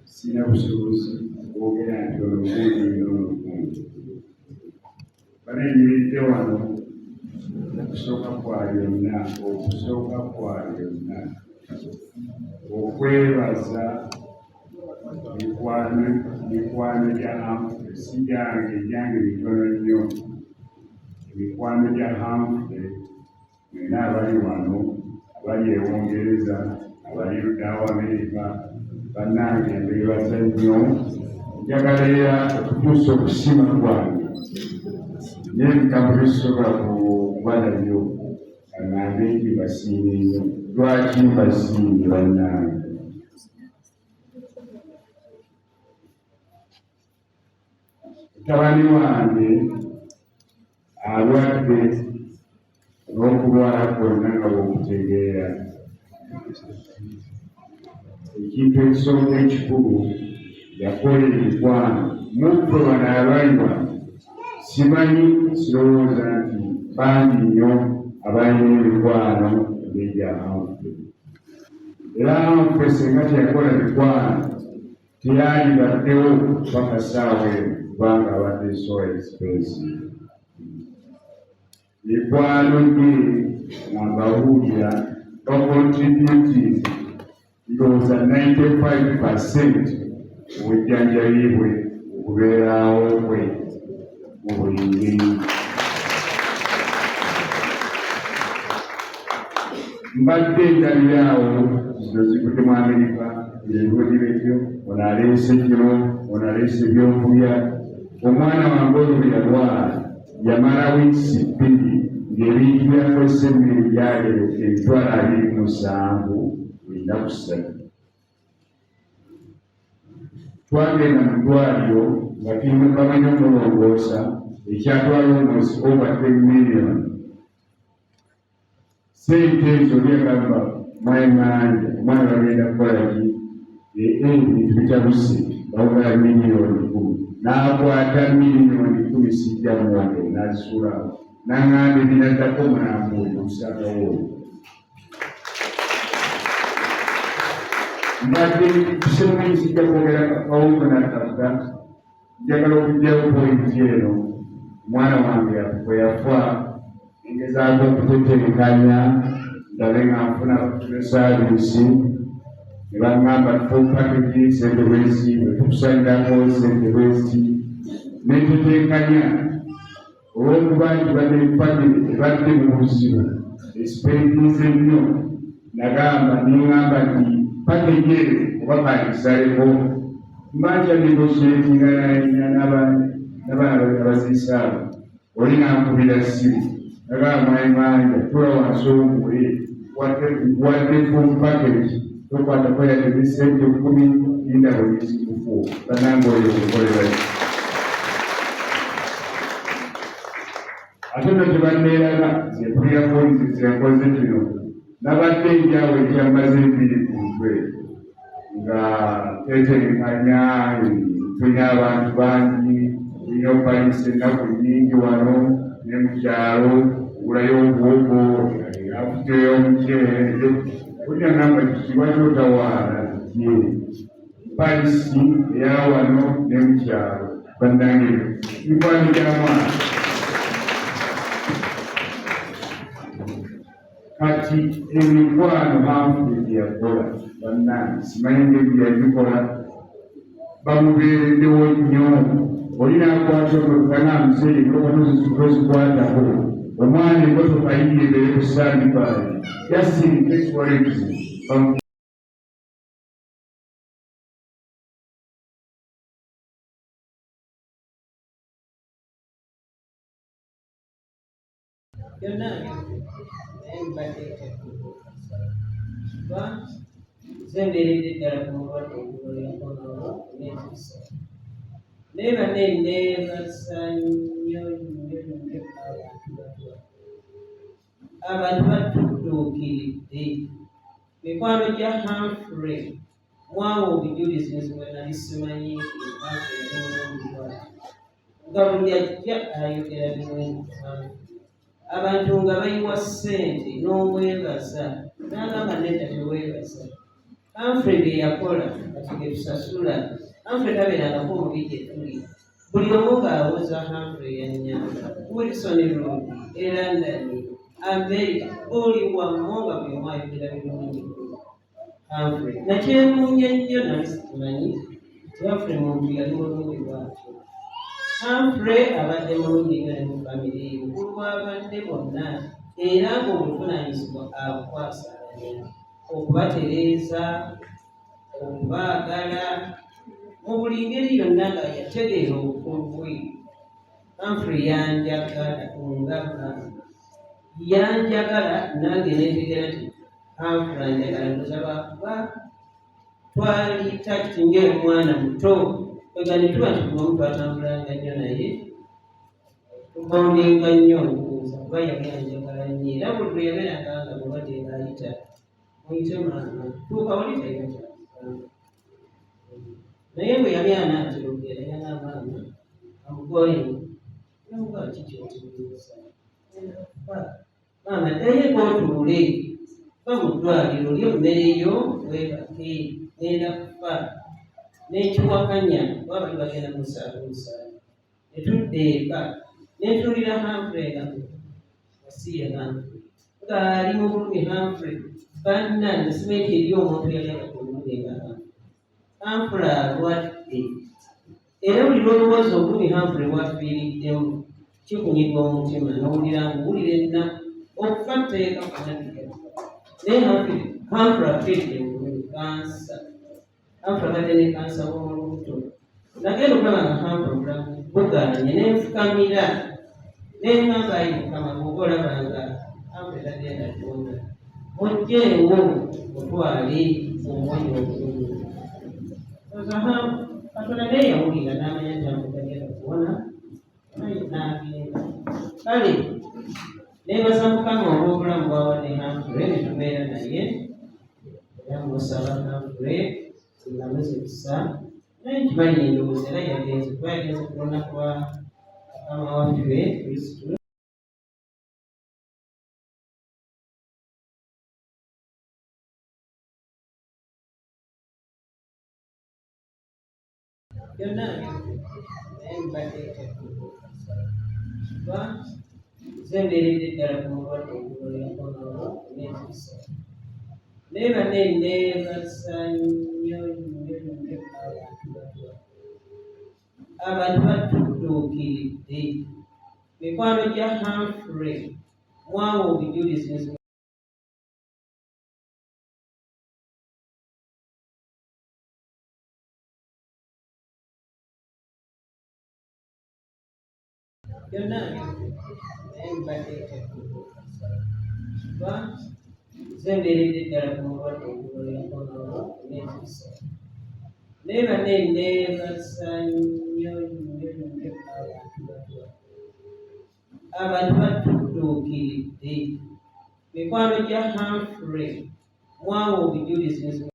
sina busobozi bwogera nti oluguudo n'oluguudo banenyiridde wano okusooka kwa yonna okwebaza mikwano gya Humphrey, si gyange mitono nnyo, emikwano gya Humphrey mwena abali wano, abali Ewongereza, abali ludda wa Amerika, bannange mbeebaza nnyo. Njagala era okutuusa okusima kwange naye bigambo bisobola kubalayo ngambe nti mbasiimye nnyo. Lwaki mbasiimye bannange? Mutabani wange alwadde n'okulwala kwonna nga bw'okutegeera. Ekintu ekisooka ekikulu yakola emikwano mukwe bano abali wano simanyi, sirowooza nti bangi nnyo abalina emikwano egya Humphrey. Era Humphrey singa teyakola mikwano teyandibaddewo paka ssaawa eno kubanga abadde so expensive. Mikwano gye nga mbabuulira bakontributing ndowooza 95% obujjanjabi bwe okubeerawo kwe mu buli ngeri. Mbadde ndabiraawo zino zivudde mu Amerika, ebirwadde ebyo, ono aleese kino, ono aleese ebyokulya. Omwana wange oyo bwe yalwala yamala wiiki 2 ng'ebintu byakozesa emmere byaleero emitwalo 27 ennaku 3. Twagenda mu ddwaliro nga bamanyi omulongoosa ekyatwala almost over 10 million. Sente ezo byagamba mwenganja omwana bagenda kukolaki ebintu bitabuse bawugala miliyoni 10 n'akwata miliyoni 10 sijja muwage n'azisulawo n'angamba ebinaddako munambuuli okusagawo. Mbadde kisemumanyi sijja kwogera kawungo n'akafuga, njagala okugyawo pointi eno. Omwana wange bwe yafa ngezaako okutetenkanya ndabe nga nfuna saavisi, ne baŋŋamba full package sente bwezi, bwe tukusalirako sente bwezi, ne tutenkanya olw'okuba nti badde famire ebadde mu buzibu esipendinze nnyo. Nagamba niŋŋamba nti package eyo oba kangisaleko mbanja negotiatinga n'abaana abaziisaabo, oli nankubira ssimu nagamba mwemanja tula wansi omuwe wadde full package tokwatako yadde sente 10 indabo ezikufu bannange oyo okukolera ate no tebanneeraga zempulira poliisi zenkoze kino. Nabadde enjawo ekyamaze 2 ku mutwe nga tetenkanya tulina abantu bangi, tulina opalisa ennaku nnyingi wano ne mu kyalo, ogulayo obwogo afuteyo omuceere olyagamba kibadde otawaala ye palisi eya wano ne mu kyalo. Bannange mikwano gy'amwana kati emikwano Humphrey gye yakola bannange simanyi ngeri yagikola, bamubeereddewo nnyo. Olina akwata olukana musere tozikwatako omwana emotoka yiye ebere ku sandibaali yasinga ekiwalekizi zembeeredde ddala ku mulwadde okuloleakonono n'ekisa naye banne neebasa nnyo abantu batutuukiridde. Mikwano gya Humphrey mwawa obujulizi nzibwe nali simanyi nga buli ajja ayogera birungi. Abantu nga bayiwa ssente n'omwebaza n'agamba nedda teweebaza Humphrey bye yakola kati ge tusasula. Humphrey tabeerangako mu bigye tuli. Buli omu ng'abuuza Humphrey yannyamba. Wilson Road, e London, America, oli wamu nga buli omu ayogera birungi Humphrey. Nakyewuunya nnyo nali sikimanyi nti Humphrey muntu yali mulungi bw'atyo. Humphrey abadde mulungi nnyo ne mu famire ye, bukulu bw'abadde bonna era ng'obuvunaanyizibwa abukwasaganya, okubatereeza, okubaagala, mu buli ngeri yonna nga yategeera obukulu bwe. Humphrey yanjagala nga maama, yanjagala nange neetegera nti Humphrey anjagala, ndoza lwakuba twali takiti ng'omwana muto, kwega ne tuba nti kuba omuntu atambulanga nnyo naye tubondinga nnyo okubuuza kuba yali anjagala nnyo era buli lwe yabeeranga nga mulwadde ng'ayita muyite maama tuuka wali talina kyakugamba. Naye bwe yali anaatologera yana maama amugoye namugaa kiki okibuuza maama ddayo kootuule ba mu ddwaliro lyo mmere yo weebake ngenda kufa n'ekiwakanya kuba bali bagenda musaaluusaala. Ne tudda eka ne ntulira Humphrey nga wasiye Humphrey ng'ali mu bulumi Humphrey bannange simanyi eri omuntu yali agadde obulumi nga Humphrey alwadde era buli lwolowooza obulumi Humphrey bwafiiriddemu kikunyigwa omutima n'owulira ng'owulira ennaku okufa tteeka kunabika naye Humphrey afiiridde mu bulumi kansa. Humphrey abadde ne kansa w'olubuto. Nagenda okulaba nga Humphrey obulamu buganye nenfukamira neŋŋamba ayi Mukama bw'oba olaba nga Humphrey tagenda kuwona mujjeewo mutwale omuwonyi obulungi. Katonda naye yawulira n'amanya nti Humphrey tagenda kuwona naye n'agenda. Kale neebaza Mukama olw'obulamu bw'awadde Humphrey ne tubeera naye era musaba Humphrey ngamuze kusa naye nkimanyi endowooza era yagenze kuba yagenze ku lunaku lwa Mukama waffe Kristo. Byonna naye mbadde kuba nze mbeeredde ddala ku mulwadde ogulolekono n'ekisa. Naye banne neebaza nnyo abantu batudduukiridde. Mikwano gya Humphrey mwawa obujulizi byonna naye mbadde kuba nze mbeeredde ddala ku mulwadde ogulolekono n'ekisa. Naye banne neebaza nnyo abantu batudduukiridde. Mikwano gya Humphrey mwawa obujulizi